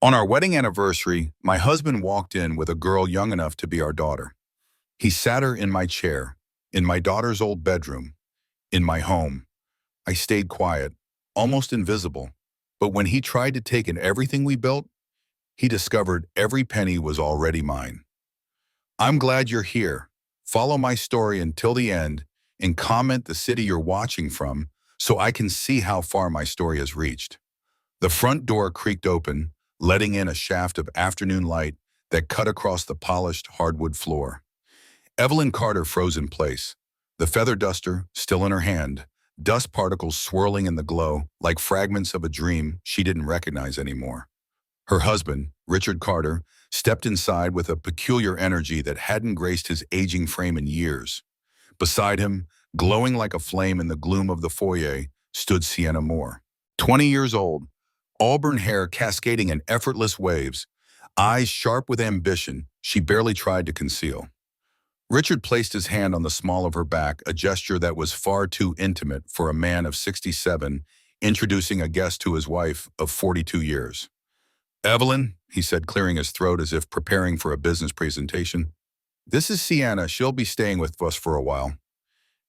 On our wedding anniversary, my husband walked in with a girl young enough to be our daughter. He sat her in my chair, in my daughter's old bedroom, in my home. I stayed quiet, almost invisible. But when he tried to take in everything we built, he discovered every penny was already mine. I'm glad you're here. Follow my story until the end and comment the city you're watching from so I can see how far my story has reached. The front door creaked open, letting in a shaft of afternoon light that cut across the polished hardwood floor. Evelyn Carter froze in place, the feather duster still in her hand, dust particles swirling in the glow like fragments of a dream she didn't recognize anymore. Her husband, Richard Carter, stepped inside with a peculiar energy that hadn't graced his aging frame in years. Beside him, glowing like a flame in the gloom of the foyer, stood Sienna Moore. 20 years old, auburn hair cascading in effortless waves, eyes sharp with ambition she barely tried to conceal. Richard placed his hand on the small of her back, a gesture that was far too intimate for a man of 67, introducing a guest to his wife of 42 years. "Evelyn," he said, clearing his throat as if preparing for a business presentation. "This is Sienna. She'll be staying with us for a while."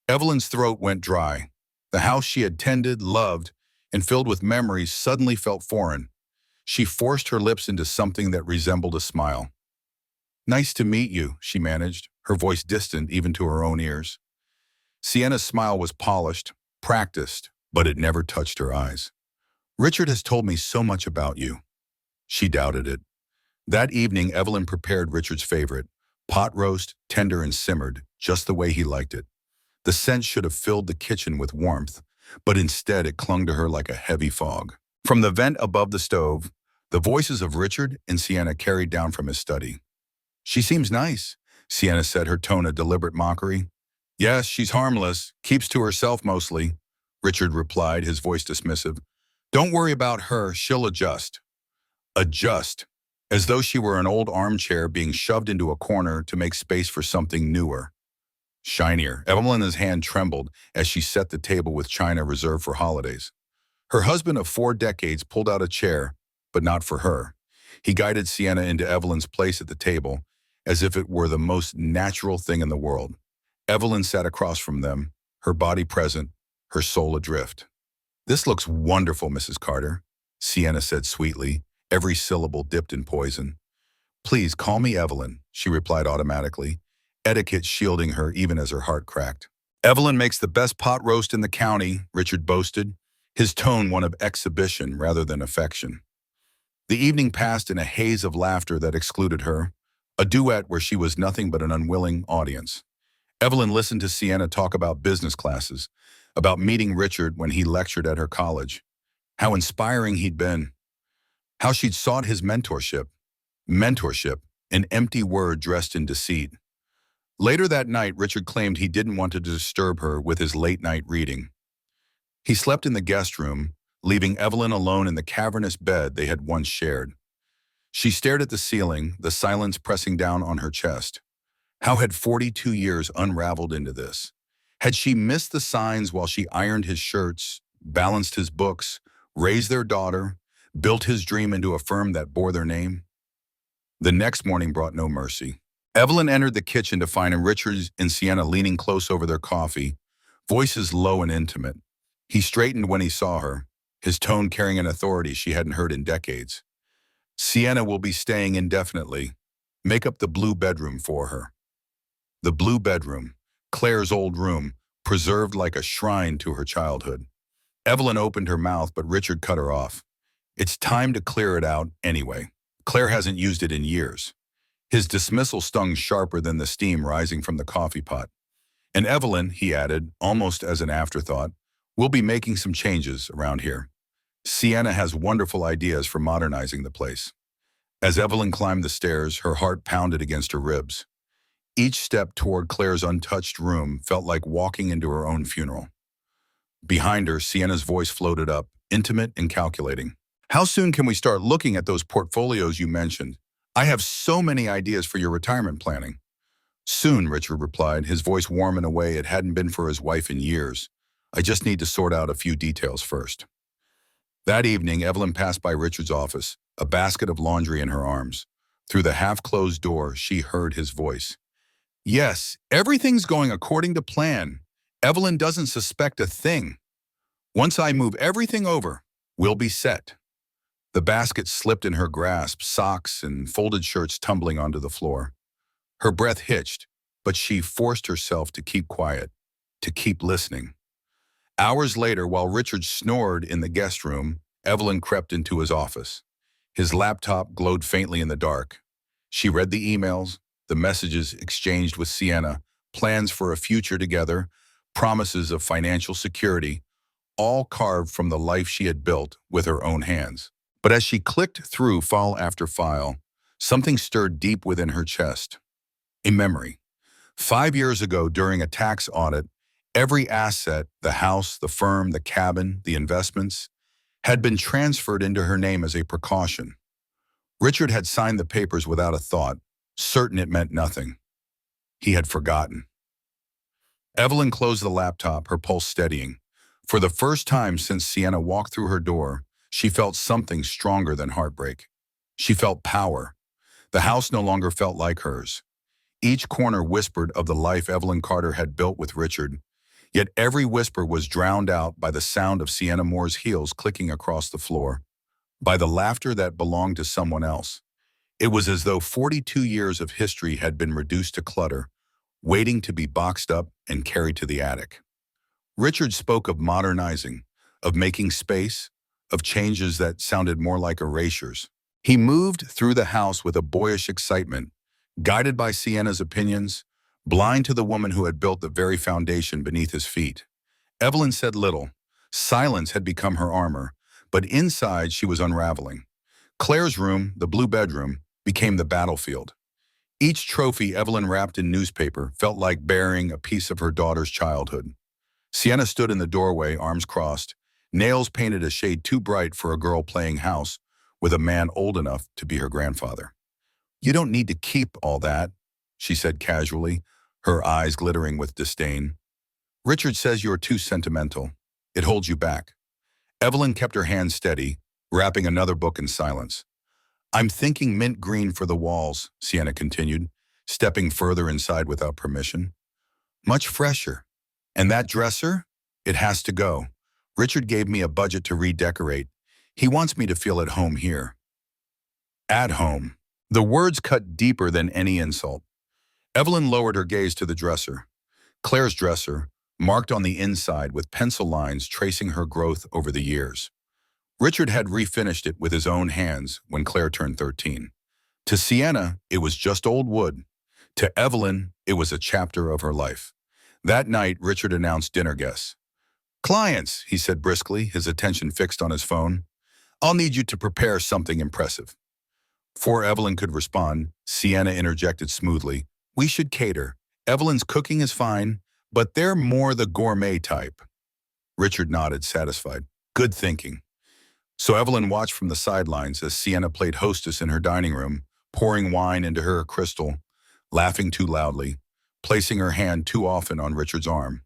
Evelyn's throat went dry. The house she had tended, loved, and filled with memories suddenly felt foreign. She forced her lips into something that resembled a smile. "Nice to meet you," she managed, her voice distant even to her own ears. Sienna's smile was polished, practiced, but it never touched her eyes. "Richard has told me so much about you." She doubted it. That evening, Evelyn prepared Richard's favorite, pot roast, tender and simmered, just the way he liked it. The scent should have filled the kitchen with warmth, but instead it clung to her like a heavy fog. From the vent above the stove, the voices of Richard and Sienna carried down from his study. "She seems nice," Sienna said, her tone a deliberate mockery. "Yes, she's harmless, keeps to herself mostly," Richard replied, his voice dismissive. "Don't worry about her, she'll adjust." Adjust, as though she were an old armchair being shoved into a corner to make space for something newer, shinier. Evelyn's hand trembled as she set the table with china reserved for holidays. Her husband of 4 decades pulled out a chair, but not for her. He guided Sienna into Evelyn's place at the table, as if it were the most natural thing in the world. Evelyn sat across from them, her body present, her soul adrift. "This looks wonderful, Mrs. Carter," Sienna said sweetly, every syllable dipped in poison. "Please call me Evelyn," she replied automatically, etiquette shielding her even as her heart cracked. "Evelyn makes the best pot roast in the county," Richard boasted, his tone one of exhibition rather than affection. The evening passed in a haze of laughter that excluded her, a duet where she was nothing but an unwilling audience. Evelyn listened to Sienna talk about business classes, about meeting Richard when he lectured at her college, how inspiring he'd been, how she'd sought his mentorship. Mentorship, an empty word dressed in deceit. Later that night, Richard claimed he didn't want to disturb her with his late-night reading. He slept in the guest room, leaving Evelyn alone in the cavernous bed they had once shared. She stared at the ceiling, the silence pressing down on her chest. How had 42 years unraveled into this? Had she missed the signs while she ironed his shirts, balanced his books, raised their daughter, built his dream into a firm that bore their name? The next morning brought no mercy. Evelyn entered the kitchen to find Richard and Sienna leaning close over their coffee, voices low and intimate. He straightened when he saw her, his tone carrying an authority she hadn't heard in decades. "Sienna will be staying indefinitely. Make up the blue bedroom for her." The blue bedroom, Claire's old room, preserved like a shrine to her childhood. Evelyn opened her mouth, but Richard cut her off. "It's time to clear it out anyway. Claire hasn't used it in years." His dismissal stung sharper than the steam rising from the coffee pot. "And Evelyn," he added, almost as an afterthought, "we'll be making some changes around here. Sienna has wonderful ideas for modernizing the place." As Evelyn climbed the stairs, her heart pounded against her ribs. Each step toward Claire's untouched room felt like walking into her own funeral. Behind her, Sienna's voice floated up, intimate and calculating. "How soon can we start looking at those portfolios you mentioned? I have so many ideas for your retirement planning." "Soon," Richard replied, his voice warm in a way it hadn't been for his wife in years. "I just need to sort out a few details first." That evening, Evelyn passed by Richard's office, a basket of laundry in her arms. Through the half-closed door, she heard his voice. Yes, everything's going according to plan. Evelyn doesn't suspect a thing. Once I move everything over, we'll be set. The basket slipped in her grasp, socks and folded shirts tumbling onto the floor. Her breath hitched, but she forced herself to keep quiet, to keep listening. Hours later, while Richard snored in the guest room, Evelyn crept into his office. His laptop glowed faintly in the dark. She read the emails, the messages exchanged with Sienna, plans for a future together, promises of financial security, all carved from the life she had built with her own hands. But as she clicked through file after file, something stirred deep within her chest. A memory. 5 years ago, during a tax audit, every asset, the house, the firm, the cabin, the investments, had been transferred into her name as a precaution. Richard had signed the papers without a thought, certain it meant nothing. He had forgotten. Evelyn closed the laptop, her pulse steadying. For the first time since Sienna walked through her door, she felt something stronger than heartbreak. She felt power. The house no longer felt like hers. Each corner whispered of the life Evelyn Carter had built with Richard, yet every whisper was drowned out by the sound of Sienna Moore's heels clicking across the floor, by the laughter that belonged to someone else. It was as though 42 years of history had been reduced to clutter, waiting to be boxed up and carried to the attic. Richard spoke of modernizing, of making space, of changes that sounded more like erasures. He moved through the house with a boyish excitement, guided by Sienna's opinions, blind to the woman who had built the very foundation beneath his feet. Evelyn said little. Silence had become her armor, but inside she was unraveling. Claire's room, the blue bedroom, became the battlefield. Each trophy Evelyn wrapped in newspaper felt like bearing a piece of her daughter's childhood. Sienna stood in the doorway, arms crossed, nails painted a shade too bright for a girl playing house with a man old enough to be her grandfather. You don't need to keep all that, she said casually, her eyes glittering with disdain. Richard says you're too sentimental. It holds you back. Evelyn kept her hand steady, wrapping another book in silence. I'm thinking mint green for the walls, Sienna continued, stepping further inside without permission. Much fresher. And that dresser? It has to go. Richard gave me a budget to redecorate. He wants me to feel at home here. At home. The words cut deeper than any insult. Evelyn lowered her gaze to the dresser. Claire's dresser, marked on the inside with pencil lines tracing her growth over the years. Richard had refinished it with his own hands when Claire turned 13. To Sienna, it was just old wood. To Evelyn, it was a chapter of her life. That night, Richard announced dinner guests. Clients, he said briskly, his attention fixed on his phone. I'll need you to prepare something impressive. Before Evelyn could respond, Sienna interjected smoothly. We should cater. Evelyn's cooking is fine, but they're more the gourmet type. Richard nodded, satisfied. Good thinking. So Evelyn watched from the sidelines as Sienna played hostess in her dining room, pouring wine into her crystal, laughing too loudly, placing her hand too often on Richard's arm.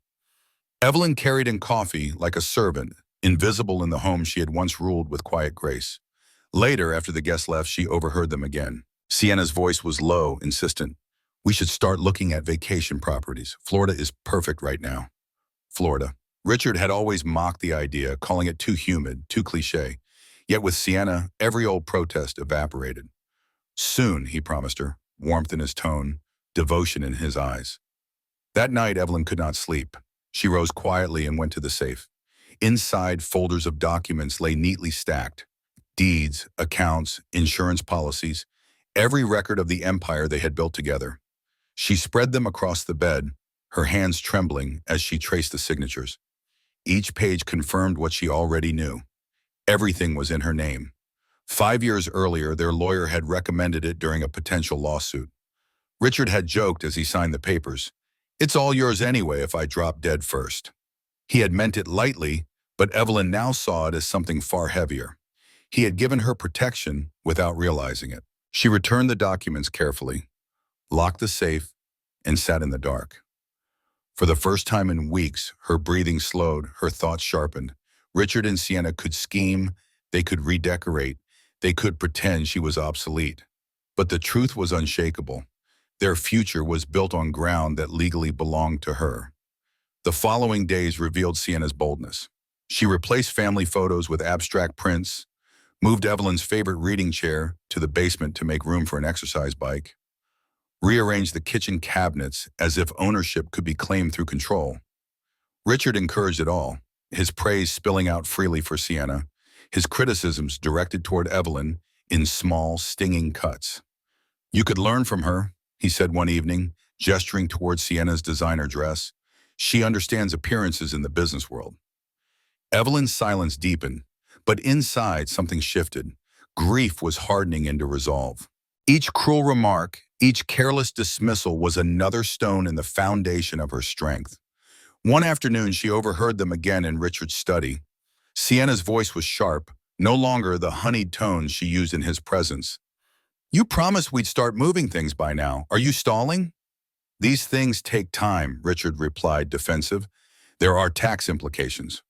Evelyn carried in coffee like a servant, invisible in the home she had once ruled with quiet grace. Later, after the guests left, she overheard them again. Sienna's voice was low, insistent. We should start looking at vacation properties. Florida is perfect right now. Florida. Richard had always mocked the idea, calling it too humid, too cliché. Yet with Sienna, every old protest evaporated. Soon, he promised her, warmth in his tone, devotion in his eyes. That night, Evelyn could not sleep. She rose quietly and went to the safe. Inside, folders of documents lay neatly stacked. Deeds, accounts, insurance policies, every record of the empire they had built together. She spread them across the bed, her hands trembling as she traced the signatures. Each page confirmed what she already knew. Everything was in her name. 5 years earlier, their lawyer had recommended it during a potential lawsuit. Richard had joked as he signed the papers, "It's all yours anyway if I drop dead first." He had meant it lightly, but Evelyn now saw it as something far heavier. He had given her protection without realizing it. She returned the documents carefully, locked the safe, and sat in the dark. For the first time in weeks, her breathing slowed, her thoughts sharpened. Richard and Sienna could scheme, they could redecorate, they could pretend she was obsolete. But the truth was unshakable. Their future was built on ground that legally belonged to her. The following days revealed Sienna's boldness. She replaced family photos with abstract prints, moved Evelyn's favorite reading chair to the basement to make room for an exercise bike, rearranged the kitchen cabinets as if ownership could be claimed through control. Richard encouraged it all, his praise spilling out freely for Sienna, his criticisms directed toward Evelyn in small, stinging cuts. "You could learn from her," he said one evening, gesturing toward Sienna's designer dress. "She understands appearances in the business world." Evelyn's silence deepened, but inside something shifted. Grief was hardening into resolve. Each cruel remark, each careless dismissal was another stone in the foundation of her strength. One afternoon, she overheard them again in Richard's study. Sienna's voice was sharp, no longer the honeyed tones she used in his presence. "You promised we'd start moving things by now. Are you stalling?" "These things take time," Richard replied, defensive. "There are tax implications."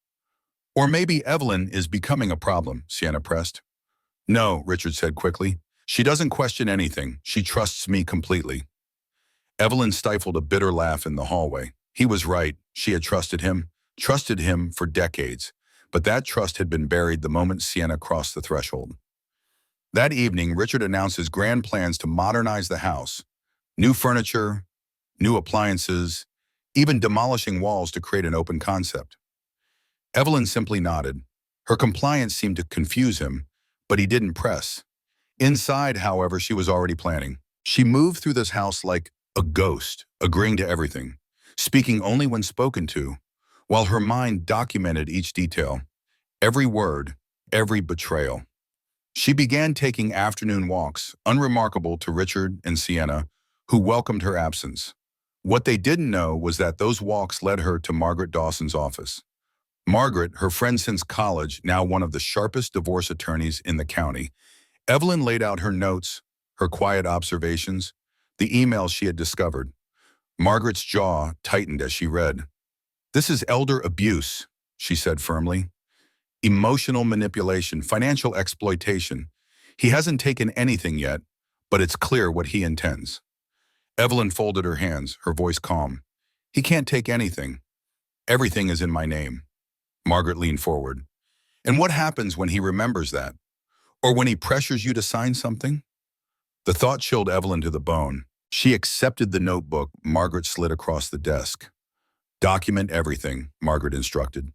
"Or maybe Evelyn is becoming a problem," Sienna pressed. "No," Richard said quickly. "She doesn't question anything. She trusts me completely." Evelyn stifled a bitter laugh in the hallway. He was right. She had trusted him for decades. But that trust had been buried the moment Sienna crossed the threshold. That evening, Richard announced his grand plans to modernize the house. New furniture, new appliances, even demolishing walls to create an open concept. Evelyn simply nodded. Her compliance seemed to confuse him, but he didn't press. Inside, however, she was already planning. She moved through this house like a ghost, agreeing to everything, speaking only when spoken to, while her mind documented each detail, every word, every betrayal. She began taking afternoon walks, unremarkable to Richard and Sienna, who welcomed her absence. What they didn't know was that those walks led her to Margaret Dawson's office. Margaret, her friend since college, now one of the sharpest divorce attorneys in the county. Evelyn laid out her notes, her quiet observations, the emails she had discovered. Margaret's jaw tightened as she read. "This is elder abuse," she said firmly. "Emotional manipulation, financial exploitation. He hasn't taken anything yet, but it's clear what he intends." Evelyn folded her hands, her voice calm. "He can't take anything. Everything is in my name." Margaret leaned forward. "And what happens when he remembers that? Or when he pressures you to sign something?" The thought chilled Evelyn to the bone. She accepted the notebook Margaret slid across the desk. "Document everything," Margaret instructed.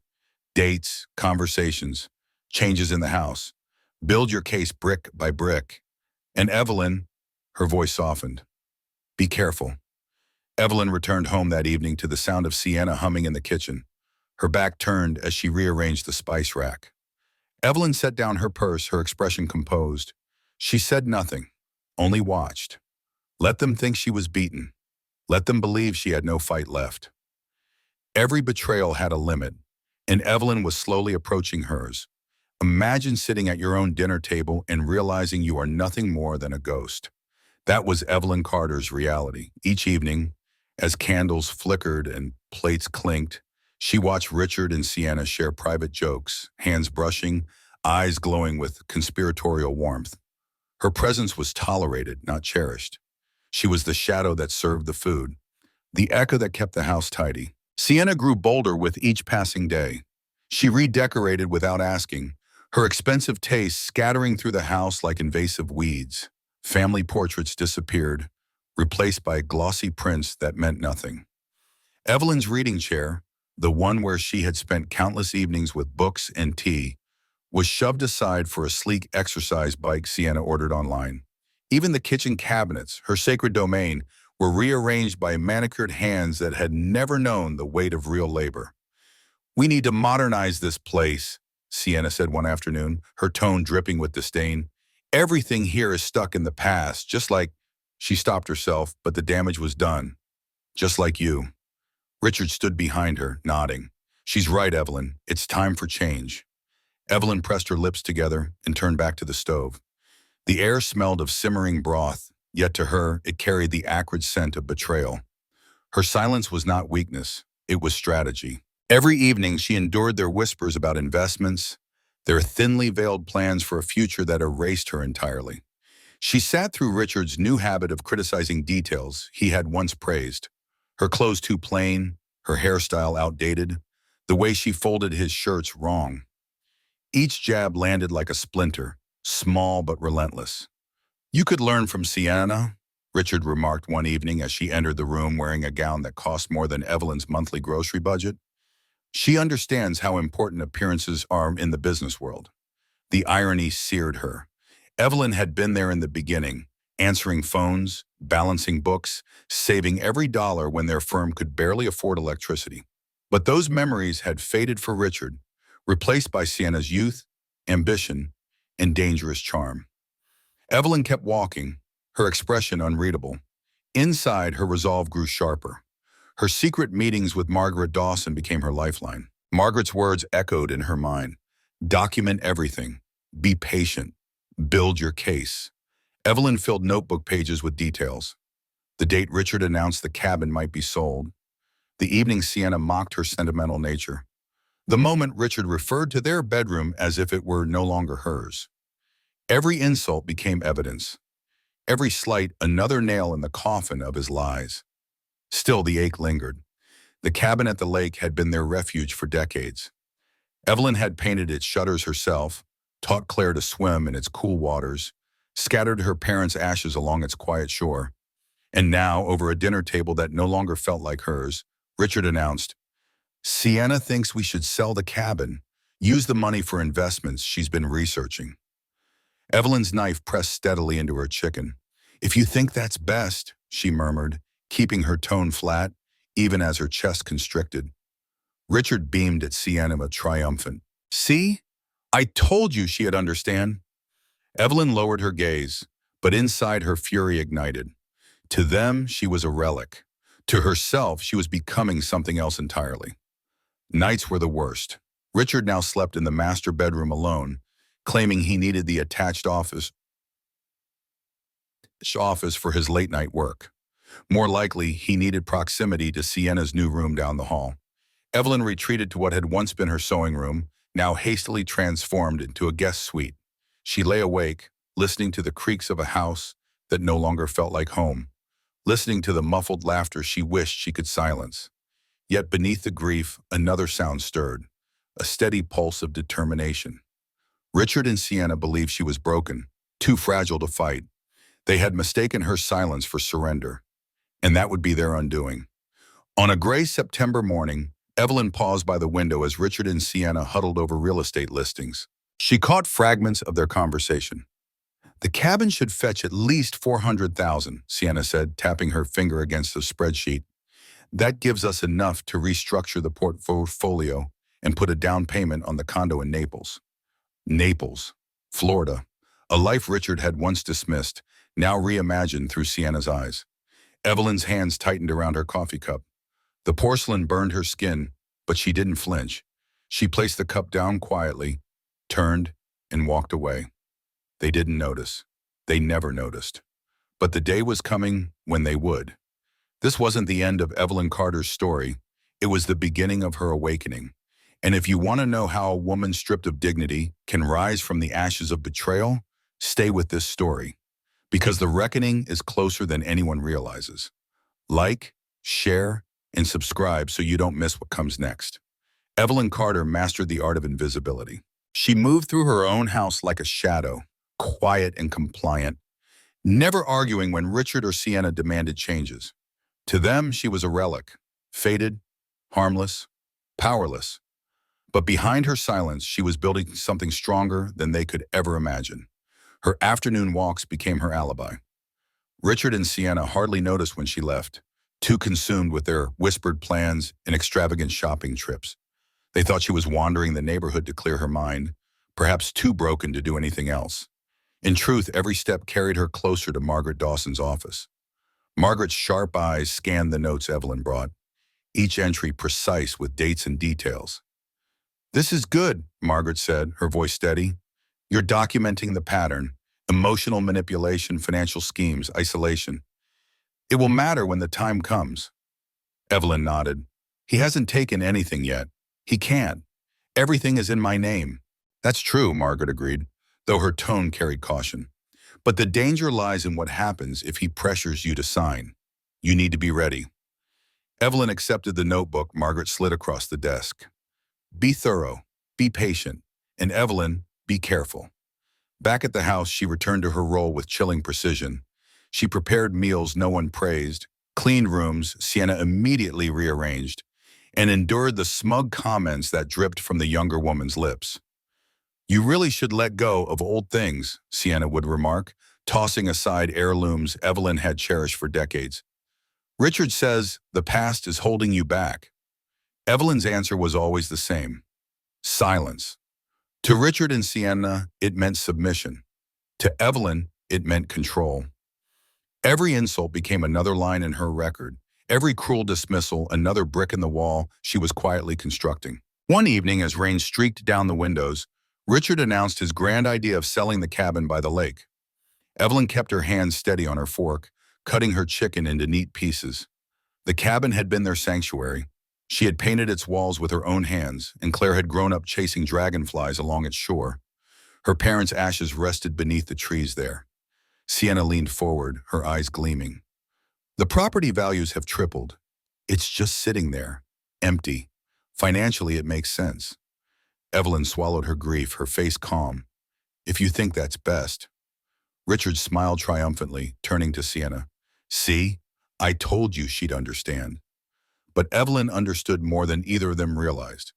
"Dates, conversations, changes in the house. Build your case brick by brick." "And Evelyn," her voice softened, "be careful." Evelyn returned home that evening to the sound of Sienna humming in the kitchen. Her back turned as she rearranged the spice rack. Evelyn set down her purse, her expression composed. She said nothing, only watched. Let them think she was beaten. Let them believe she had no fight left. Every betrayal had a limit, and Evelyn was slowly approaching hers. Imagine sitting at your own dinner table and realizing you are nothing more than a ghost. That was Evelyn Carter's reality. Each evening, as candles flickered and plates clinked, she watched Richard and Sienna share private jokes, hands brushing, eyes glowing with conspiratorial warmth. Her presence was tolerated, not cherished. She was the shadow that served the food, the echo that kept the house tidy. Sienna grew bolder with each passing day. She redecorated without asking, her expensive tastes scattering through the house like invasive weeds. Family portraits disappeared, replaced by glossy prints that meant nothing. Evelyn's reading chair, the one where she had spent countless evenings with books and tea, was shoved aside for a sleek exercise bike Sienna ordered online. Even the kitchen cabinets, her sacred domain, were rearranged by manicured hands that had never known the weight of real labor. "We need to modernize this place," Sienna said one afternoon, her tone dripping with disdain. "Everything here is stuck in the past, just like—" She stopped herself, but the damage was done. "Just like you." Richard stood behind her, nodding. "She's right, Evelyn. It's time for change." Evelyn pressed her lips together and turned back to the stove. The air smelled of simmering broth, yet to her it carried the acrid scent of betrayal. Her silence was not weakness, it was strategy. Every evening she endured their whispers about investments, their thinly veiled plans for a future that erased her entirely. She sat through Richard's new habit of criticizing details he had once praised. Her clothes too plain, her hairstyle outdated, the way she folded his shirts wrong. Each jab landed like a splinter, small but relentless. "You could learn from Sienna," Richard remarked one evening as she entered the room wearing a gown that cost more than Evelyn's monthly grocery budget. "She understands how important appearances are in the business world." The irony seared her. Evelyn had been there in the beginning, answering phones, balancing books, saving every dollar when their firm could barely afford electricity. But those memories had faded for Richard, replaced by Sienna's youth, ambition, and dangerous charm. Evelyn kept walking, her expression unreadable. Inside, her resolve grew sharper. Her secret meetings with Margaret Dawson became her lifeline. Margaret's words echoed in her mind. "Document everything. Be patient. Build your case." Evelyn filled notebook pages with details. The date Richard announced the cabin might be sold. The evening Sienna mocked her sentimental nature. The moment Richard referred to their bedroom as if it were no longer hers. Every insult became evidence. Every slight another nail in the coffin of his lies. Still, the ache lingered. The cabin at the lake had been their refuge for decades. Evelyn had painted its shutters herself, taught Claire to swim in its cool waters, scattered her parents' ashes along its quiet shore. And now, over a dinner table that no longer felt like hers, Richard announced, "Sienna thinks we should sell the cabin, use the money for investments she's been researching." Evelyn's knife pressed steadily into her chicken. "If you think that's best," she murmured, keeping her tone flat, even as her chest constricted. Richard beamed at Sienna triumphant. "See? I told you she'd understand." Evelyn lowered her gaze, but inside her fury ignited. To them, she was a relic. To herself, she was becoming something else entirely. Nights were the worst. Richard now slept in the master bedroom alone, claiming he needed the attached office for his late-night work. More likely, he needed proximity to Sienna's new room down the hall. Evelyn retreated to what had once been her sewing room, now hastily transformed into a guest suite. She lay awake, listening to the creaks of a house that no longer felt like home, listening to the muffled laughter she wished she could silence. Yet beneath the grief, another sound stirred, a steady pulse of determination. Richard and Sienna believed she was broken, too fragile to fight. They had mistaken her silence for surrender, and that would be their undoing. On a gray September morning, Evelyn paused by the window as Richard and Sienna huddled over real estate listings. She caught fragments of their conversation. "The cabin should fetch at least $400,000, Sienna said, tapping her finger against the spreadsheet. "That gives us enough to restructure the portfolio and put a down payment on the condo in Naples." Naples, Florida, a life Richard had once dismissed, now reimagined through Sienna's eyes. Evelyn's hands tightened around her coffee cup. The porcelain burned her skin, but she didn't flinch. She placed the cup down quietly, turned, and walked away. They didn't notice. They never noticed. But the day was coming when they would. This wasn't the end of Evelyn Carter's story. It was the beginning of her awakening. And if you want to know how a woman stripped of dignity can rise from the ashes of betrayal, stay with this story. Because the reckoning is closer than anyone realizes. Like, share, and subscribe so you don't miss what comes next. Evelyn Carter mastered the art of invisibility. She moved through her own house like a shadow, quiet and compliant, never arguing when Richard or Sienna demanded changes. To them, she was a relic, faded, harmless, powerless. But behind her silence, she was building something stronger than they could ever imagine. Her afternoon walks became her alibi. Richard and Sienna hardly noticed when she left, too consumed with their whispered plans and extravagant shopping trips. They thought she was wandering the neighborhood to clear her mind, perhaps too broken to do anything else. In truth, every step carried her closer to Margaret Dawson's office. Margaret's sharp eyes scanned the notes Evelyn brought, each entry precise with dates and details. "This is good," Margaret said, her voice steady. "You're documenting the pattern, emotional manipulation, financial schemes, isolation. It will matter when the time comes." Evelyn nodded. "He hasn't taken anything yet. He can't. Everything is in my name." That's true, Margaret agreed, though her tone carried caution. But the danger lies in what happens if he pressures you to sign. You need to be ready. Evelyn accepted the notebook Margaret slid across the desk. Be thorough, be patient, and Evelyn, be careful. Back at the house, she returned to her role with chilling precision. She prepared meals no one praised, cleaned rooms Sienna immediately rearranged, and endured the smug comments that dripped from the younger woman's lips. You really should let go of old things, Sienna would remark, tossing aside heirlooms Evelyn had cherished for decades. Richard says the past is holding you back. Evelyn's answer was always the same: silence. To Richard and Sienna, it meant submission. To Evelyn, it meant control. Every insult became another line in her record, every cruel dismissal another brick in the wall she was quietly constructing. One evening, as rain streaked down the windows, Richard announced his grand idea of selling the cabin by the lake. Evelyn kept her hands steady on her fork, cutting her chicken into neat pieces. The cabin had been their sanctuary. She had painted its walls with her own hands, and Claire had grown up chasing dragonflies along its shore. Her parents' ashes rested beneath the trees there. Sienna leaned forward, her eyes gleaming. The property values have tripled. It's just sitting there, empty. Financially, it makes sense. Evelyn swallowed her grief, her face calm. If you think that's best. Richard smiled triumphantly, turning to Sienna. See, I told you she'd understand. But Evelyn understood more than either of them realized.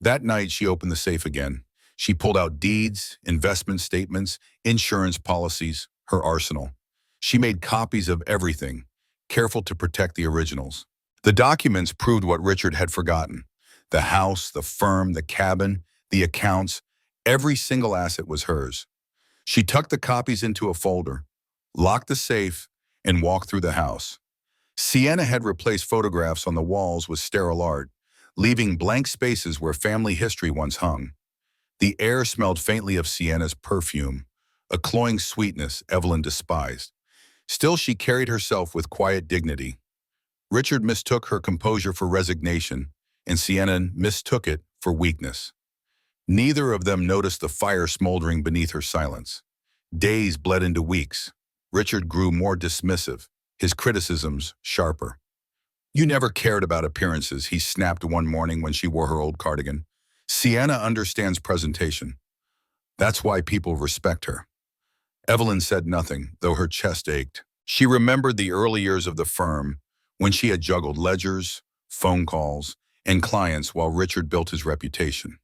That night, she opened the safe again. She pulled out deeds, investment statements, insurance policies, her arsenal. She made copies of everything, careful to protect the originals. The documents proved what Richard had forgotten. The house, the firm, the cabin, the accounts, every single asset was hers. She tucked the copies into a folder, locked the safe, and walked through the house. Sienna had replaced photographs on the walls with sterile art, leaving blank spaces where family history once hung. The air smelled faintly of Sienna's perfume, a cloying sweetness Evelyn despised. Still, she carried herself with quiet dignity. Richard mistook her composure for resignation, and Sienna mistook it for weakness. Neither of them noticed the fire smoldering beneath her silence. Days bled into weeks. Richard grew more dismissive, his criticisms sharper. You never cared about appearances, he snapped one morning when she wore her old cardigan. Sienna understands presentation. That's why people respect her. Evelyn said nothing, though her chest ached. She remembered the early years of the firm, when she had juggled ledgers, phone calls, and clients while Richard built his reputation.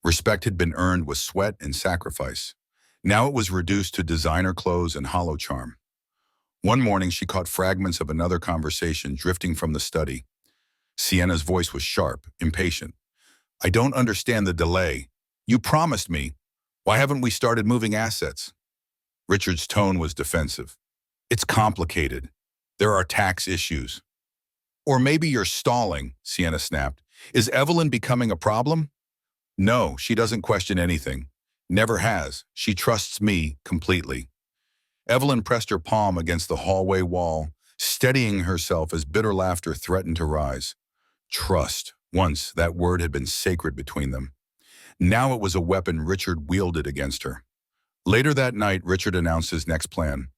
Respect had been earned with sweat and sacrifice. Now it was reduced to designer clothes and hollow charm. One morning, she caught fragments of another conversation drifting from the study. Sienna's voice was sharp, impatient. I don't understand the delay. You promised me. Why haven't we started moving assets? Richard's tone was defensive. It's complicated. There are tax issues. Or maybe you're stalling, Sienna snapped. Is Evelyn becoming a problem? No, she doesn't question anything. Never has. She trusts me completely. Evelyn pressed her palm against the hallway wall, steadying herself as bitter laughter threatened to rise. Trust. Once, that word had been sacred between them. Now it was a weapon Richard wielded against her. Later that night, Richard announced his next plan.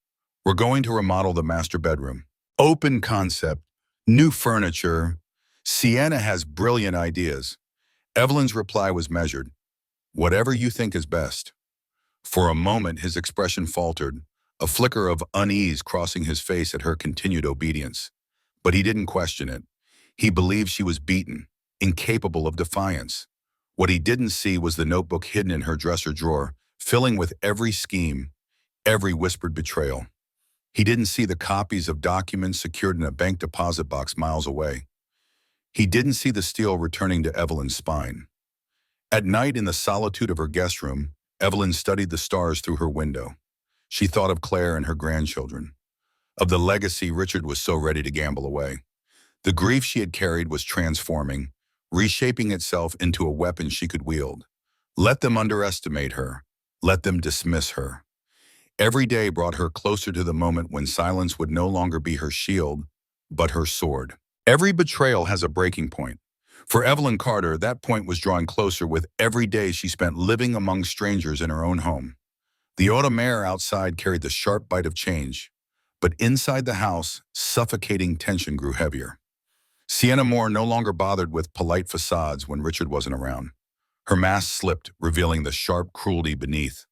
We're going to remodel the master bedroom. Open concept, new furniture. Sienna has brilliant ideas. Evelyn's reply was measured. Whatever you think is best. For a moment, his expression faltered, a flicker of unease crossing his face at her continued obedience. But he didn't question it. He believed she was beaten, incapable of defiance. What he didn't see was the notebook hidden in her dresser drawer, filling with every scheme, every whispered betrayal. He didn't see the copies of documents secured in a bank deposit box miles away. He didn't see the steel returning to Evelyn's spine. At night, in the solitude of her guest room, Evelyn studied the stars through her window. She thought of Claire and her grandchildren, of the legacy Richard was so ready to gamble away. The grief she had carried was transforming, reshaping itself into a weapon she could wield. Let them underestimate her. Let them dismiss her. Every day brought her closer to the moment when silence would no longer be her shield, but her sword. Every betrayal has a breaking point. For Evelyn Carter, that point was drawing closer with every day she spent living among strangers in her own home. The autumn air outside carried the sharp bite of change, but inside the house, suffocating tension grew heavier. Sienna Moore no longer bothered with polite facades when Richard wasn't around. Her mask slipped, revealing the sharp cruelty beneath.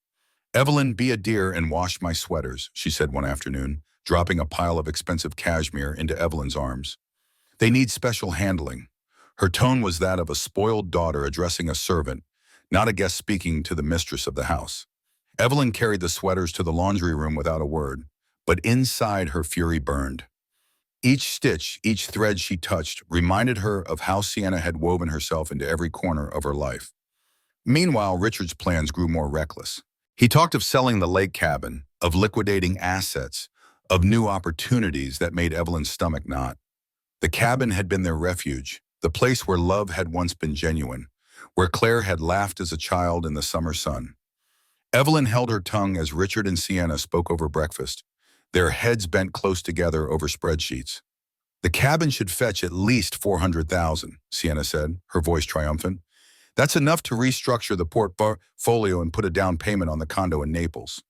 "Evelyn, be a dear and wash my sweaters," she said one afternoon, dropping a pile of expensive cashmere into Evelyn's arms. "They need special handling." Her tone was that of a spoiled daughter addressing a servant, not a guest speaking to the mistress of the house. Evelyn carried the sweaters to the laundry room without a word, but inside her fury burned. Each stitch, each thread she touched reminded her of how Sienna had woven herself into every corner of her life. Meanwhile, Richard's plans grew more reckless. He talked of selling the lake cabin, of liquidating assets, of new opportunities that made Evelyn's stomach knot. The cabin had been their refuge, the place where love had once been genuine, where Claire had laughed as a child in the summer sun. Evelyn held her tongue as Richard and Sienna spoke over breakfast, their heads bent close together over spreadsheets. "The cabin should fetch at least $400,000, Sienna said, her voice triumphant. "That's enough to restructure the portfolio and put a down payment on the condo in Naples."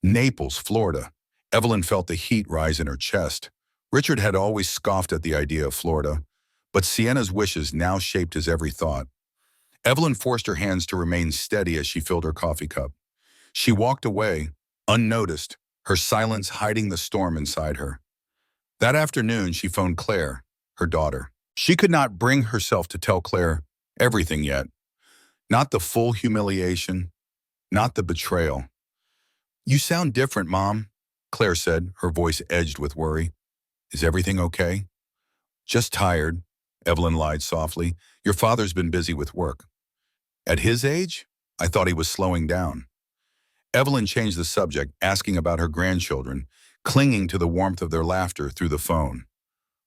Naples, Florida. Evelyn felt the heat rise in her chest. Richard had always scoffed at the idea of Florida, but Sienna's wishes now shaped his every thought. Evelyn forced her hands to remain steady as she filled her coffee cup. She walked away, unnoticed, her silence hiding the storm inside her. That afternoon, she phoned Claire, her daughter. She could not bring herself to tell Claire everything yet. Not the full humiliation, not the betrayal. "You sound different, Mom," Claire said, her voice edged with worry. "Is everything okay?" "Just tired," Evelyn lied softly. "Your father's been busy with work." "At his age? I thought he was slowing down." Evelyn changed the subject, asking about her grandchildren, clinging to the warmth of their laughter through the phone.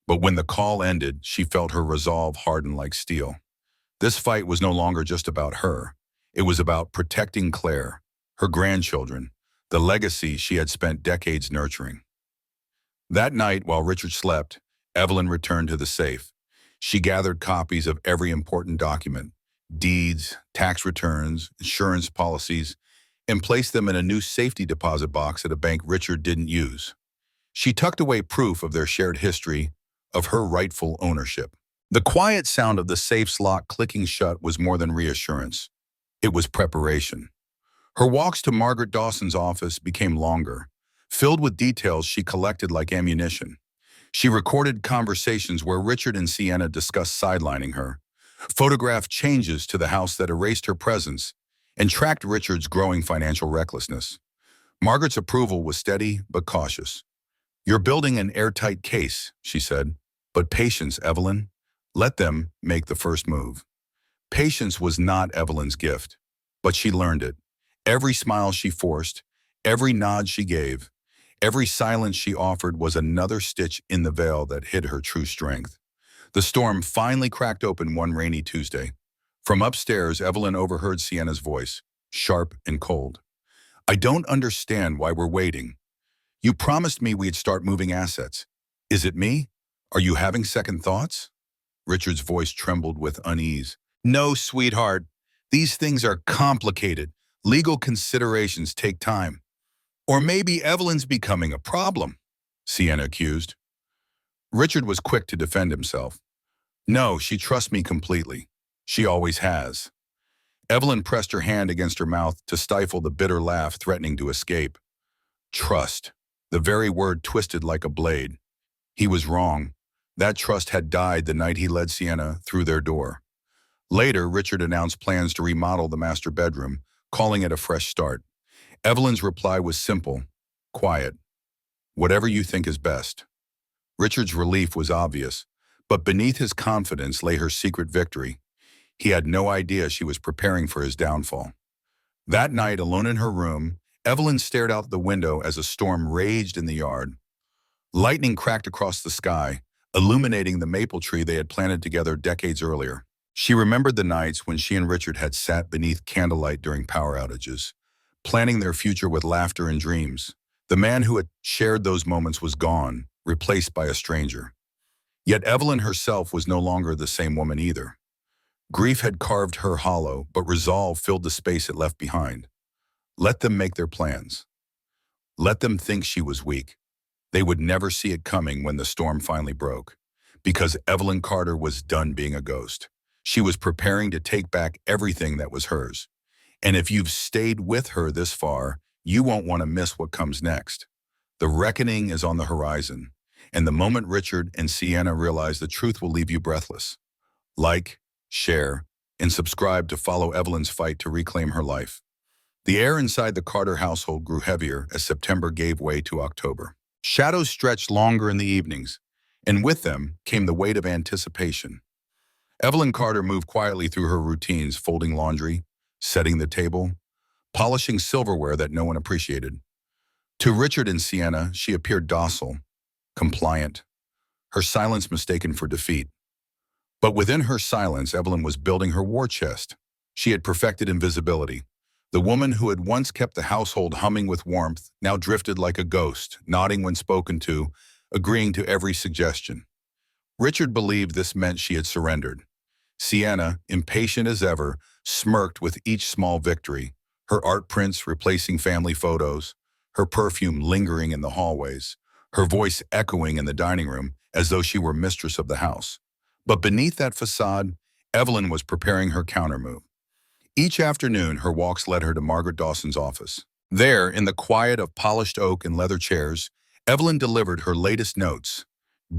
But when the call ended, she felt her resolve harden like steel. This fight was no longer just about her. It was about protecting Claire, her grandchildren, the legacy she had spent decades nurturing. That night, while Richard slept, Evelyn returned to the safe. She gathered copies of every important document, deeds, tax returns, insurance policies, and placed them in a new safety deposit box at a bank Richard didn't use. She tucked away proof of their shared history, of her rightful ownership. The quiet sound of the safe's lock clicking shut was more than reassurance. It was preparation. Her walks to Margaret Dawson's office became longer, filled with details she collected like ammunition. She recorded conversations where Richard and Sienna discussed sidelining her, photographed changes to the house that erased her presence, and tracked Richard's growing financial recklessness. Margaret's approval was steady but cautious. "You're building an airtight case," she said. "But patience, Evelyn. Let them make the first move." Patience was not Evelyn's gift, but she learned it. Every smile she forced, every nod she gave, every silence she offered was another stitch in the veil that hid her true strength. The storm finally cracked open one rainy Tuesday. From upstairs, Evelyn overheard Sienna's voice, sharp and cold. "I don't understand why we're waiting. You promised me we'd start moving assets. Is it me? Are you having second thoughts?" Richard's voice trembled with unease. "No, sweetheart. These things are complicated. Legal considerations take time." "Or maybe Evelyn's becoming a problem," Sienna accused. Richard was quick to defend himself. "No, she trusts me completely. She always has." Evelyn pressed her hand against her mouth to stifle the bitter laugh threatening to escape. Trust. The very word twisted like a blade. He was wrong. That trust had died the night he led Sienna through their door. Later, Richard announced plans to remodel the master bedroom, calling it a fresh start. Evelyn's reply was simple, quiet. "Whatever you think is best." Richard's relief was obvious, but beneath his confidence lay her secret victory. He had no idea she was preparing for his downfall. That night, alone in her room, Evelyn stared out the window as a storm raged in the yard. Lightning cracked across the sky, illuminating the maple tree they had planted together decades earlier. She remembered the nights when she and Richard had sat beneath candlelight during power outages, planning their future with laughter and dreams. The man who had shared those moments was gone, replaced by a stranger. Yet Evelyn herself was no longer the same woman either. Grief had carved her hollow, but resolve filled the space it left behind. Let them make their plans. Let them think she was weak. They would never see it coming when the storm finally broke. Because Evelyn Carter was done being a ghost. She was preparing to take back everything that was hers. And if you've stayed with her this far, you won't want to miss what comes next. The reckoning is on the horizon, and the moment Richard and Sienna realize the truth will leave you breathless. Like, share, and subscribe to follow Evelyn's fight to reclaim her life. The air inside the Carter household grew heavier as September gave way to October. Shadows stretched longer in the evenings, and with them came the weight of anticipation. Evelyn Carter moved quietly through her routines, folding laundry, setting the table, polishing silverware that no one appreciated. To Richard and Sienna, she appeared docile, compliant, her silence mistaken for defeat. But within her silence, Evelyn was building her war chest. She had perfected invisibility. The woman who had once kept the household humming with warmth now drifted like a ghost, nodding when spoken to, agreeing to every suggestion. Richard believed this meant she had surrendered. Sienna, impatient as ever, smirked with each small victory, her art prints replacing family photos, her perfume lingering in the hallways, her voice echoing in the dining room as though she were mistress of the house. But beneath that facade, Evelyn was preparing her countermove. Each afternoon, her walks led her to Margaret Dawson's office. There, in the quiet of polished oak and leather chairs, Evelyn delivered her latest notes,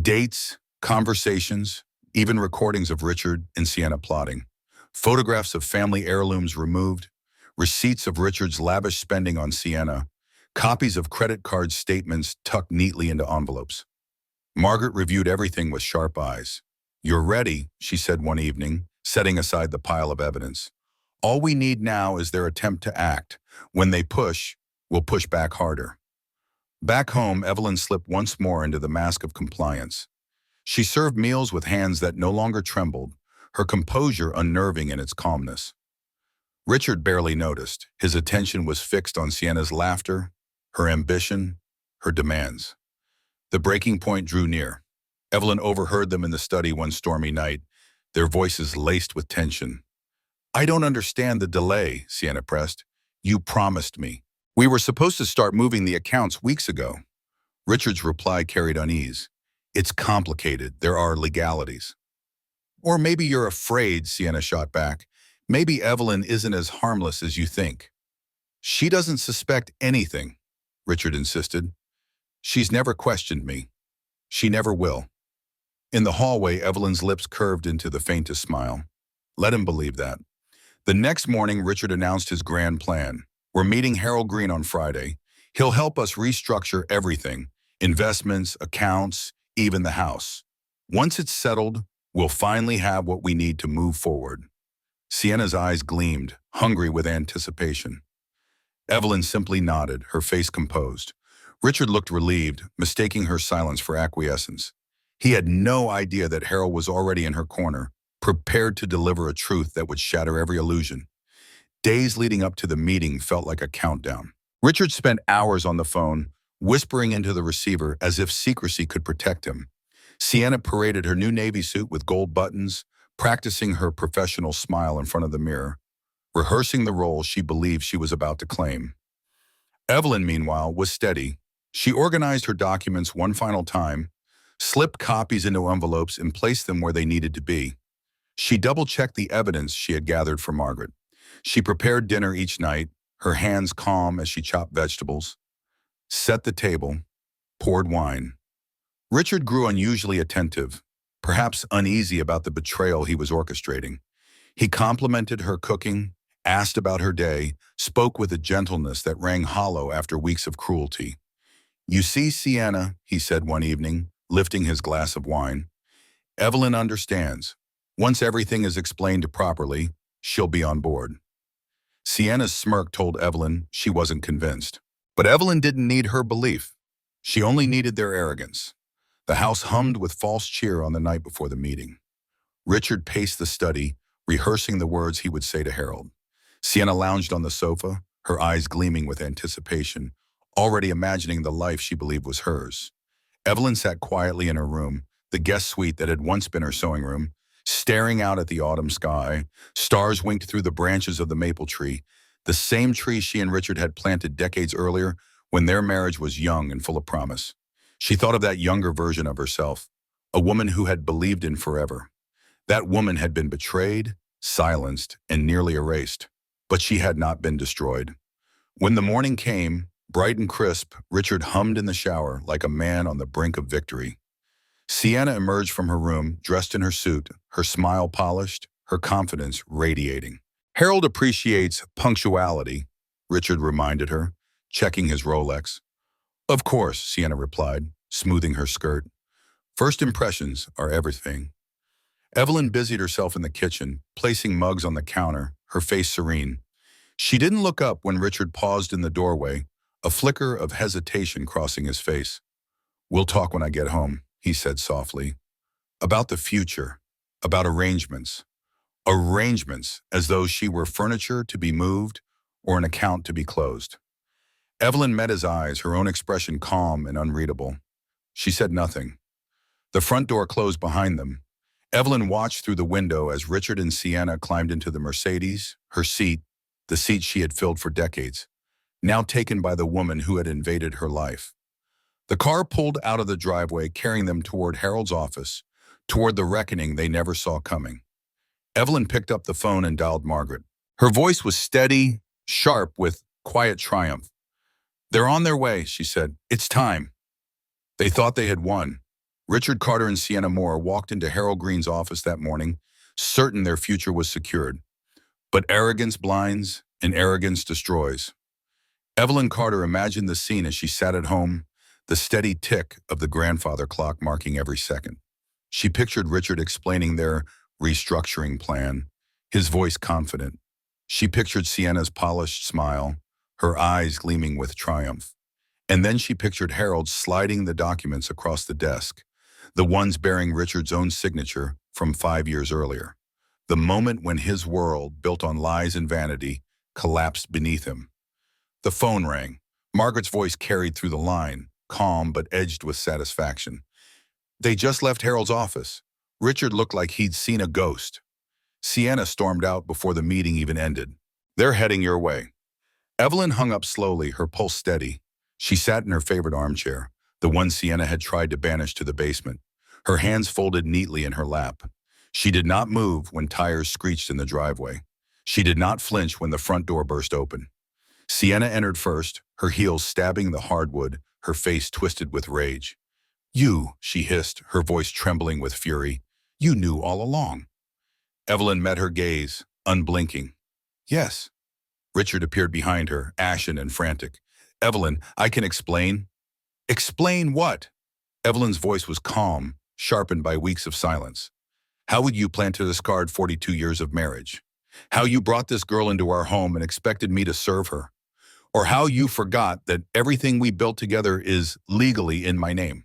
dates, conversations, even recordings of Richard and Sienna plotting, photographs of family heirlooms removed, receipts of Richard's lavish spending on Sienna, copies of credit card statements tucked neatly into envelopes. Margaret reviewed everything with sharp eyes. "You're ready," she said one evening, setting aside the pile of evidence. "All we need now is their attempt to act. When they push, we'll push back harder." Back home, Evelyn slipped once more into the mask of compliance. She served meals with hands that no longer trembled, her composure unnerving in its calmness. Richard barely noticed. His attention was fixed on Sienna's laughter, her ambition, her demands. The breaking point drew near. Evelyn overheard them in the study one stormy night, their voices laced with tension. "I don't understand the delay," Sienna pressed. "You promised me. We were supposed to start moving the accounts weeks ago." Richard's reply carried unease. "It's complicated. There are legalities." "Or maybe you're afraid," Sienna shot back. "Maybe Evelyn isn't as harmless as you think." "She doesn't suspect anything," Richard insisted. "She's never questioned me. She never will." In the hallway, Evelyn's lips curved into the faintest smile. Let him believe that. The next morning, Richard announced his grand plan. "We're meeting Harold Green on Friday. He'll help us restructure everything, investments, accounts, even the house. Once it's settled, we'll finally have what we need to move forward." Sienna's eyes gleamed, hungry with anticipation. Evelyn simply nodded, her face composed. Richard looked relieved, mistaking her silence for acquiescence. He had no idea that Harold was already in her corner, prepared to deliver a truth that would shatter every illusion. Days leading up to the meeting felt like a countdown. Richard spent hours on the phone, whispering into the receiver as if secrecy could protect him. Sienna paraded her new navy suit with gold buttons, practicing her professional smile in front of the mirror, rehearsing the role she believed she was about to claim. Evelyn, meanwhile, was steady. She organized her documents one final time, slipped copies into envelopes and placed them where they needed to be. She double-checked the evidence she had gathered for Margaret. She prepared dinner each night, her hands calm as she chopped vegetables, set the table, poured wine. Richard grew unusually attentive, perhaps uneasy about the betrayal he was orchestrating. He complimented her cooking, asked about her day, spoke with a gentleness that rang hollow after weeks of cruelty. "You see, Sienna," he said one evening, lifting his glass of wine, "Evelyn understands. Once everything is explained properly, she'll be on board." Sienna's smirk told Evelyn she wasn't convinced. But Evelyn didn't need her belief. She only needed their arrogance. The house hummed with false cheer on the night before the meeting. Richard paced the study, rehearsing the words he would say to Harold. Sienna lounged on the sofa, her eyes gleaming with anticipation, already imagining the life she believed was hers. Evelyn sat quietly in her room, the guest suite that had once been her sewing room, Staring out at the autumn sky, stars winked through the branches of the maple tree, the same tree she and Richard had planted decades earlier when their marriage was young and full of promise. She thought of that younger version of herself, a woman who had believed in forever. That woman had been betrayed, silenced, and nearly erased, but she had not been destroyed. When the morning came, bright and crisp, Richard hummed in the shower like a man on the brink of victory. Sienna emerged from her room, dressed in her suit, her smile polished, her confidence radiating. Harold appreciates punctuality, Richard reminded her, checking his Rolex. Of course, Sienna replied, smoothing her skirt. First impressions are everything. Evelyn busied herself in the kitchen, placing mugs on the counter, her face serene. She didn't look up when Richard paused in the doorway, a flicker of hesitation crossing his face. We'll talk when I get home, he said softly. About the future, about arrangements. Arrangements, as though she were furniture to be moved or an account to be closed. Evelyn met his eyes, her own expression calm and unreadable. She said nothing. The front door closed behind them. Evelyn watched through the window as Richard and Sienna climbed into the Mercedes, her seat, the seat she had filled for decades, now taken by the woman who had invaded her life. The car pulled out of the driveway, carrying them toward Harold's office, toward the reckoning they never saw coming. Evelyn picked up the phone and dialed Margaret. Her voice was steady, sharp, with quiet triumph. They're on their way, she said. It's time. They thought they had won. Richard Carter and Sienna Moore walked into Harold Green's office that morning, certain their future was secured. But arrogance blinds and arrogance destroys. Evelyn Carter imagined the scene as she sat at home, the steady tick of the grandfather clock marking every second. She pictured Richard explaining their restructuring plan, his voice confident. She pictured Sienna's polished smile, her eyes gleaming with triumph. And then she pictured Harold sliding the documents across the desk, the ones bearing Richard's own signature from 5 years earlier. The moment when his world, built on lies and vanity, collapsed beneath him. The phone rang. Margaret's voice carried through the line, calm but edged with satisfaction. They just left Harold's office. Richard looked like he'd seen a ghost. Sienna stormed out before the meeting even ended. They're heading your way. Evelyn hung up slowly, her pulse steady. She sat in her favorite armchair, the one Sienna had tried to banish to the basement, her hands folded neatly in her lap. She did not move when tires screeched in the driveway. She did not flinch when the front door burst open. Sienna entered first, her heels stabbing the hardwood, her face twisted with rage. You, she hissed, her voice trembling with fury. You knew all along. Evelyn met her gaze, unblinking. Yes. Richard appeared behind her, ashen and frantic. Evelyn, I can explain. Explain what? Evelyn's voice was calm, sharpened by weeks of silence. How would you plan to discard 42 years of marriage? How you brought this girl into our home and expected me to serve her? Or how you forgot that everything we built together is legally in my name?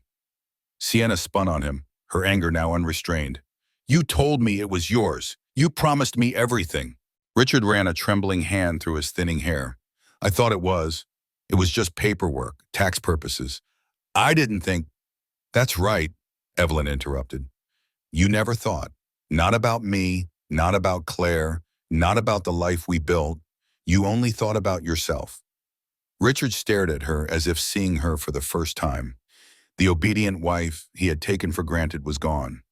Sienna spun on him, her anger now unrestrained. You told me it was yours. You promised me everything. Richard ran a trembling hand through his thinning hair. I thought it was. It was just paperwork, tax purposes. I didn't think. That's right, Evelyn interrupted. You never thought. Not about me, not about Claire, not about the life we built. You only thought about yourself. Richard stared at her as if seeing her for the first time. The obedient wife he had taken for granted was gone.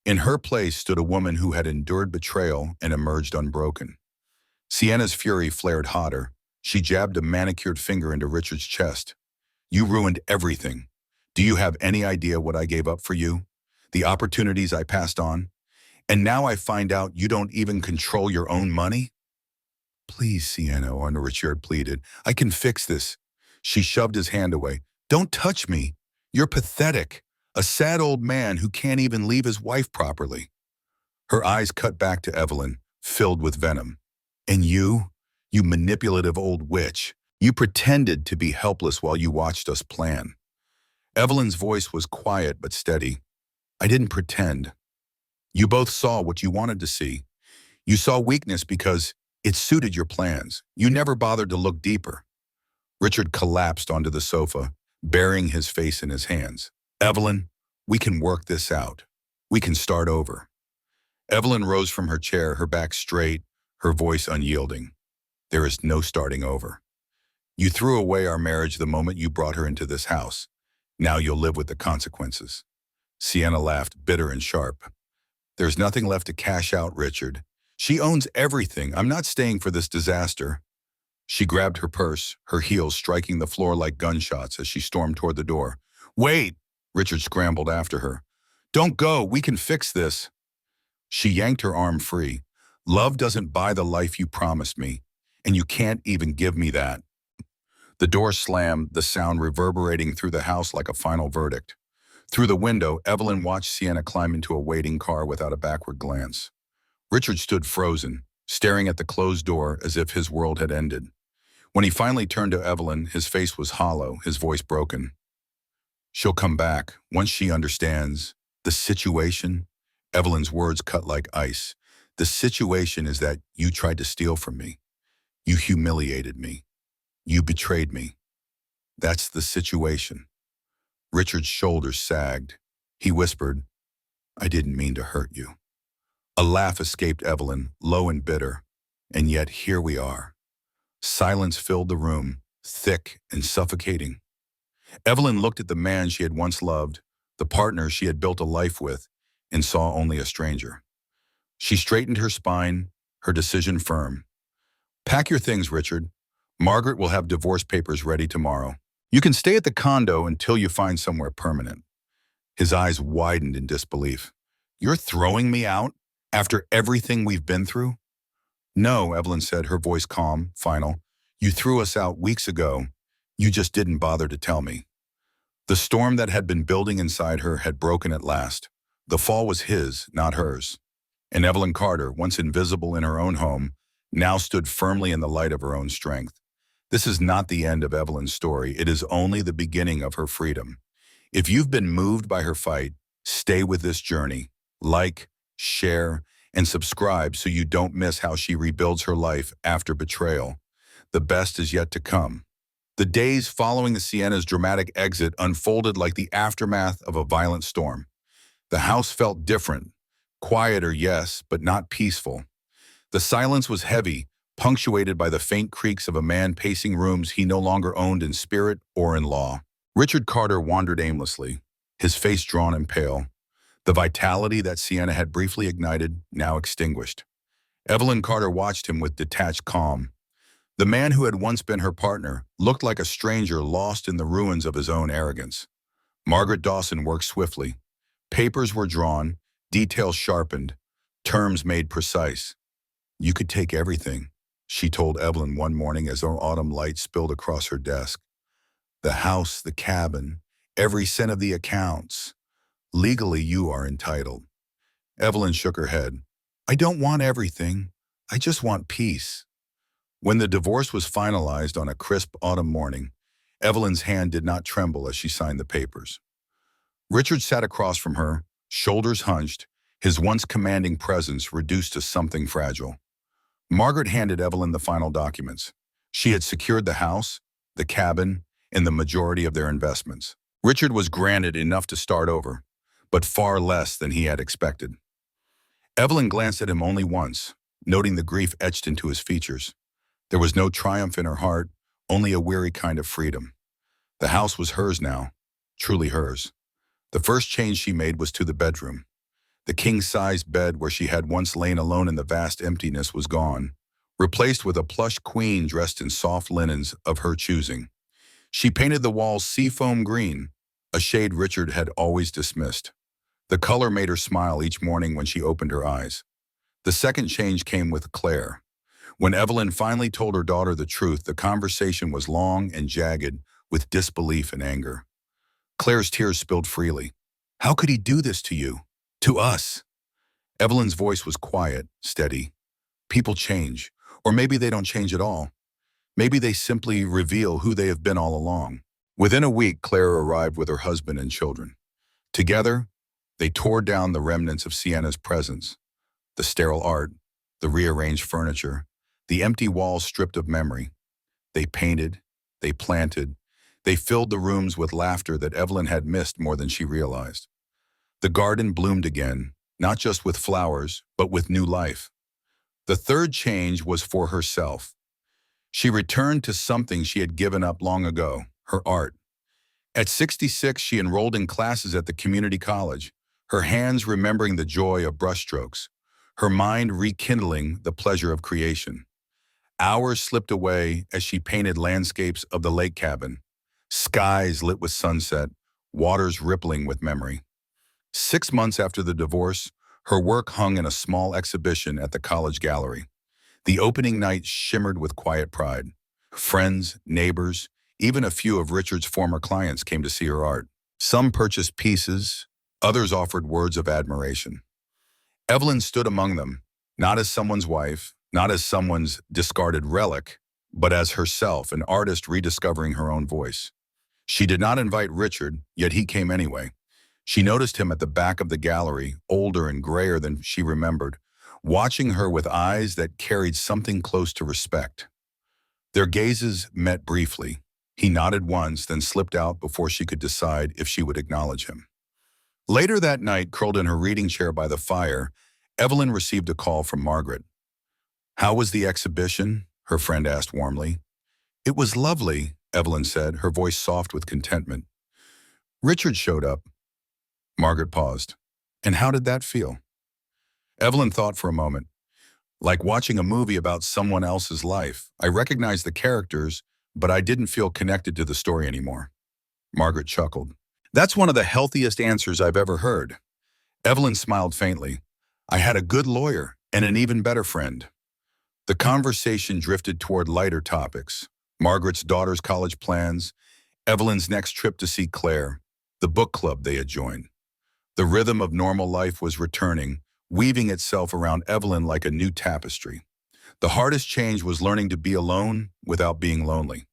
In her place stood a woman who had endured betrayal and emerged unbroken. Sienna's fury flared hotter. She jabbed a manicured finger into Richard's chest. You ruined everything. Do you have any idea what I gave up for you? The opportunities I passed on? And now I find out you don't even control your own money? Please, Sienna, Richard pleaded. I can fix this. She shoved his hand away. Don't touch me. You're pathetic. A sad old man who can't even leave his wife properly. Her eyes cut back to Evelyn, filled with venom. And you manipulative old witch, you pretended to be helpless while you watched us plan. Evelyn's voice was quiet but steady. I didn't pretend. You both saw what you wanted to see. You saw weakness because it suited your plans. You never bothered to look deeper. Richard collapsed onto the sofa, burying his face in his hands. Evelyn, we can work this out. We can start over. Evelyn rose from her chair, her back straight, her voice unyielding. There is no starting over. You threw away our marriage the moment you brought her into this house. Now you'll live with the consequences. Sienna laughed, bitter and sharp. There's nothing left to cash out, Richard. She owns everything. I'm not staying for this disaster. She grabbed her purse, her heels striking the floor like gunshots as she stormed toward the door. Wait! Richard scrambled after her. Don't go. We can fix this. She yanked her arm free. Love doesn't buy the life you promised me, and you can't even give me that. The door slammed, the sound reverberating through the house like a final verdict. Through the window, Evelyn watched Sienna climb into a waiting car without a backward glance. Richard stood frozen, staring at the closed door as if his world had ended. When he finally turned to Evelyn, his face was hollow, his voice broken. She'll come back, once she understands. The situation? Evelyn's words cut like ice. The situation is that you tried to steal from me. You humiliated me. You betrayed me. That's the situation. Richard's shoulders sagged. He whispered, I didn't mean to hurt you. A laugh escaped Evelyn, low and bitter. And yet here we are. Silence filled the room, thick and suffocating. Evelyn looked at the man she had once loved, the partner she had built a life with, and saw only a stranger. She straightened her spine, her decision firm. Pack your things, Richard. Margaret will have divorce papers ready tomorrow. You can stay at the condo until you find somewhere permanent. His eyes widened in disbelief. You're throwing me out after everything we've been through? No, Evelyn said, her voice calm, final. You threw us out weeks ago. You just didn't bother to tell me. The storm that had been building inside her had broken at last. The fall was his, not hers. And Evelyn Carter, once invisible in her own home, now stood firmly in the light of her own strength. This is not the end of Evelyn's story. It is only the beginning of her freedom. If you've been moved by her fight, stay with this journey. Like, share, and subscribe so you don't miss how she rebuilds her life after betrayal. The best is yet to come. The days following the Sienna's dramatic exit unfolded like the aftermath of a violent storm. The house felt different. Quieter, yes, but not peaceful. The silence was heavy, punctuated by the faint creaks of a man pacing rooms he no longer owned in spirit or in law. Richard Carter wandered aimlessly, his face drawn and pale. The vitality that Sienna had briefly ignited, now extinguished. Evelyn Carter watched him with detached calm. The man who had once been her partner looked like a stranger lost in the ruins of his own arrogance. Margaret Dawson worked swiftly. Papers were drawn, details sharpened, terms made precise. You could take everything, she told Evelyn one morning as autumn light spilled across her desk. The house, the cabin, every cent of the accounts. Legally, you are entitled. Evelyn shook her head. I don't want everything. I just want peace. When the divorce was finalized on a crisp autumn morning, Evelyn's hand did not tremble as she signed the papers. Richard sat across from her, shoulders hunched, his once commanding presence reduced to something fragile. Margaret handed Evelyn the final documents. She had secured the house, the cabin, and the majority of their investments. Richard was granted enough to start over, but far less than he had expected. Evelyn glanced at him only once, noting the grief etched into his features. There was no triumph in her heart, only a weary kind of freedom. The house was hers now, truly hers. The first change she made was to the bedroom. The king-sized bed where she had once lain alone in the vast emptiness was gone, replaced with a plush queen dressed in soft linens of her choosing. She painted the walls seafoam green, a shade Richard had always dismissed. The color made her smile each morning when she opened her eyes. The second change came with Claire. When Evelyn finally told her daughter the truth, the conversation was long and jagged with disbelief and anger. Claire's tears spilled freely. How could he do this to you? To us? Evelyn's voice was quiet, steady. People change, or maybe they don't change at all. Maybe they simply reveal who they have been all along. Within a week, Claire arrived with her husband and children. Together, they tore down the remnants of Sienna's presence. The sterile art, the rearranged furniture, the empty walls stripped of memory. They painted, they planted, they filled the rooms with laughter that Evelyn had missed more than she realized. The garden bloomed again, not just with flowers, but with new life. The third change was for herself. She returned to something she had given up long ago, her art. At 66, she enrolled in classes at the community college, her hands remembering the joy of brushstrokes, her mind rekindling the pleasure of creation. Hours slipped away as she painted landscapes of the lake cabin, skies lit with sunset, waters rippling with memory. 6 months after the divorce, her work hung in a small exhibition at the college gallery. The opening night shimmered with quiet pride. Friends, neighbors, even a few of Richard's former clients came to see her art. Some purchased pieces, others offered words of admiration. Evelyn stood among them, not as someone's wife, not as someone's discarded relic, but as herself, an artist rediscovering her own voice. She did not invite Richard, yet he came anyway. She noticed him at the back of the gallery, older and grayer than she remembered, watching her with eyes that carried something close to respect. Their gazes met briefly. He nodded once, then slipped out before she could decide if she would acknowledge him. Later that night, curled in her reading chair by the fire, Evelyn received a call from Margaret. "How was the exhibition?" her friend asked warmly. "It was lovely," Evelyn said, her voice soft with contentment. "Richard showed up." Margaret paused. "And how did that feel?" Evelyn thought for a moment. "Like watching a movie about someone else's life. I recognized the characters, but I didn't feel connected to the story anymore." Margaret chuckled. "That's one of the healthiest answers I've ever heard." Evelyn smiled faintly. "I had a good lawyer and an even better friend." The conversation drifted toward lighter topics. Margaret's daughter's college plans, Evelyn's next trip to see Claire, the book club they had joined. The rhythm of normal life was returning, weaving itself around Evelyn like a new tapestry. The hardest change was learning to be alone without being lonely.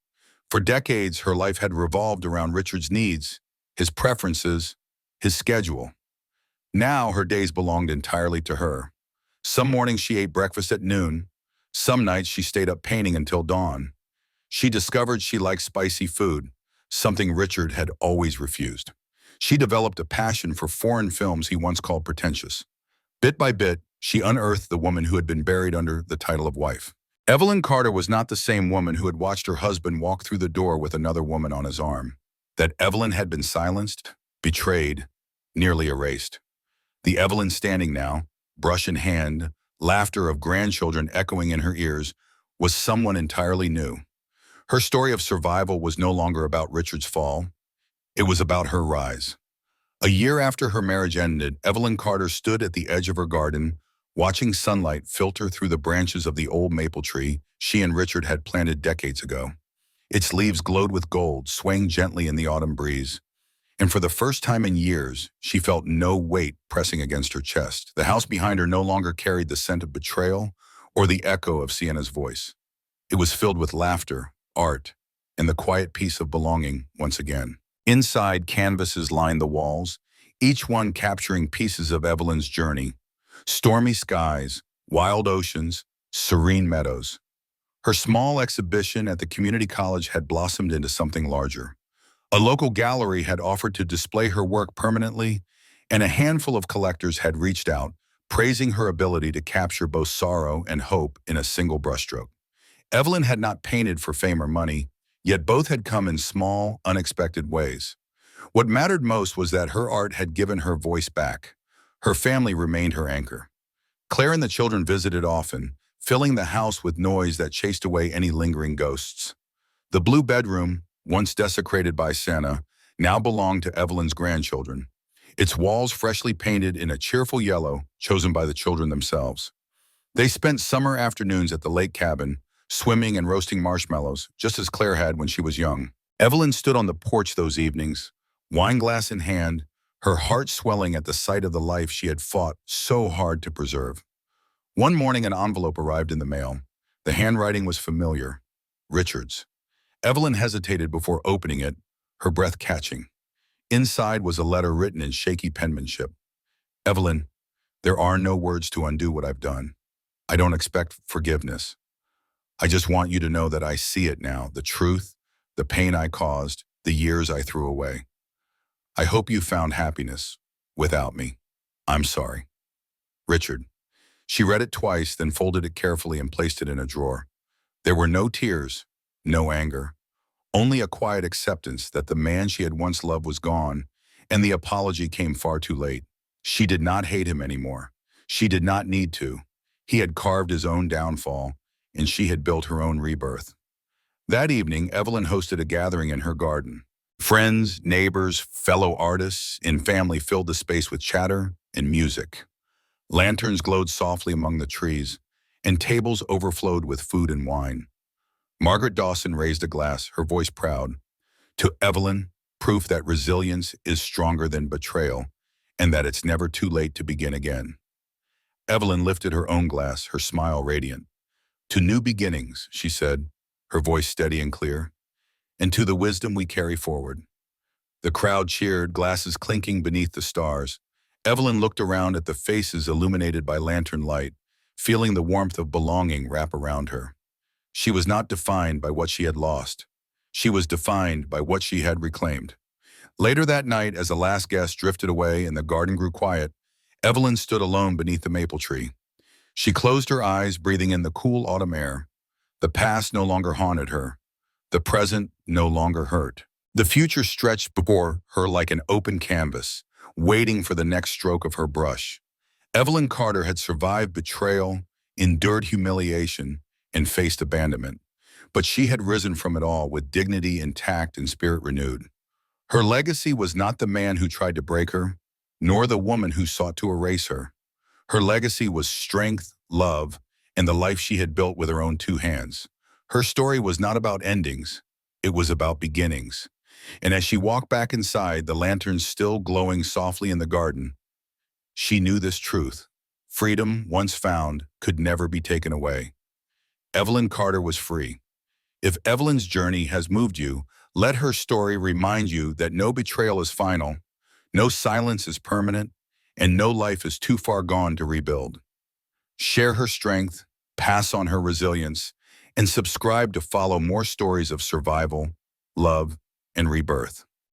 For decades, her life had revolved around Richard's needs, his preferences, his schedule. Now her days belonged entirely to her. Some mornings she ate breakfast at noon. Some nights she stayed up painting until dawn. She discovered she liked spicy food, something Richard had always refused. She developed a passion for foreign films he once called pretentious. Bit by bit, she unearthed the woman who had been buried under the title of wife. Evelyn Carter was not the same woman who had watched her husband walk through the door with another woman on his arm. That Evelyn had been silenced, betrayed, nearly erased. The Evelyn standing now, brush in hand, laughter of grandchildren echoing in her ears, was someone entirely new. Her story of survival was no longer about Richard's fall. It was about her rise. A year after her marriage ended, Evelyn Carter stood at the edge of her garden, watching sunlight filter through the branches of the old maple tree she and Richard had planted decades ago. Its leaves glowed with gold, swaying gently in the autumn breeze. And for the first time in years, she felt no weight pressing against her chest. The house behind her no longer carried the scent of betrayal or the echo of Sienna's voice. It was filled with laughter, art, and the quiet peace of belonging once again. Inside, canvases lined the walls, each one capturing pieces of Evelyn's journey. Stormy skies, wild oceans, serene meadows. Her small exhibition at the community college had blossomed into something larger. A local gallery had offered to display her work permanently, and a handful of collectors had reached out, praising her ability to capture both sorrow and hope in a single brushstroke. Evelyn had not painted for fame or money, yet both had come in small, unexpected ways. What mattered most was that her art had given her voice back. Her family remained her anchor. Claire and the children visited often, filling the house with noise that chased away any lingering ghosts. The blue bedroom, once desecrated by Sienna, now belonged to Evelyn's grandchildren, its walls freshly painted in a cheerful yellow chosen by the children themselves. They spent summer afternoons at the lake cabin, swimming and roasting marshmallows, just as Claire had when she was young. Evelyn stood on the porch those evenings, wine glass in hand, her heart swelling at the sight of the life she had fought so hard to preserve. One morning an envelope arrived in the mail. The handwriting was familiar, Richard's. Evelyn hesitated before opening it, her breath catching. Inside was a letter written in shaky penmanship. "Evelyn, there are no words to undo what I've done. I don't expect forgiveness. I just want you to know that I see it now, the truth, the pain I caused, the years I threw away. I hope you found happiness without me. I'm sorry." Richard. She read it twice, then folded it carefully and placed it in a drawer. There were no tears, no anger, only a quiet acceptance that the man she had once loved was gone, and the apology came far too late. She did not hate him anymore. She did not need to. He had carved his own downfall, and she had built her own rebirth. That evening, Evelyn hosted a gathering in her garden. Friends, neighbors, fellow artists, and family filled the space with chatter and music. Lanterns glowed softly among the trees, and tables overflowed with food and wine. Margaret Dawson raised a glass, her voice proud. To Evelyn, proof that resilience is stronger than betrayal, and that it's never too late to begin again. Evelyn lifted her own glass, her smile radiant. To new beginnings, she said, her voice steady and clear, and to the wisdom we carry forward. The crowd cheered, glasses clinking beneath the stars. Evelyn looked around at the faces illuminated by lantern light, feeling the warmth of belonging wrap around her. She was not defined by what she had lost. She was defined by what she had reclaimed. Later that night, as the last guest drifted away and the garden grew quiet, Evelyn stood alone beneath the maple tree. She closed her eyes, breathing in the cool autumn air. The past no longer haunted her. The present no longer hurt. The future stretched before her like an open canvas, waiting for the next stroke of her brush. Evelyn Carter had survived betrayal, endured humiliation, and faced abandonment. But she had risen from it all with dignity intact and spirit renewed. Her legacy was not the man who tried to break her, nor the woman who sought to erase her. Her legacy was strength, love, and the life she had built with her own two hands. Her story was not about endings, it was about beginnings. And as she walked back inside, the lanterns still glowing softly in the garden, she knew this truth. Freedom, once found, could never be taken away. Evelyn Carter was free. If Evelyn's journey has moved you, let her story remind you that no betrayal is final, no silence is permanent, and no life is too far gone to rebuild. Share her strength, pass on her resilience, and subscribe to follow more stories of survival, love, and rebirth.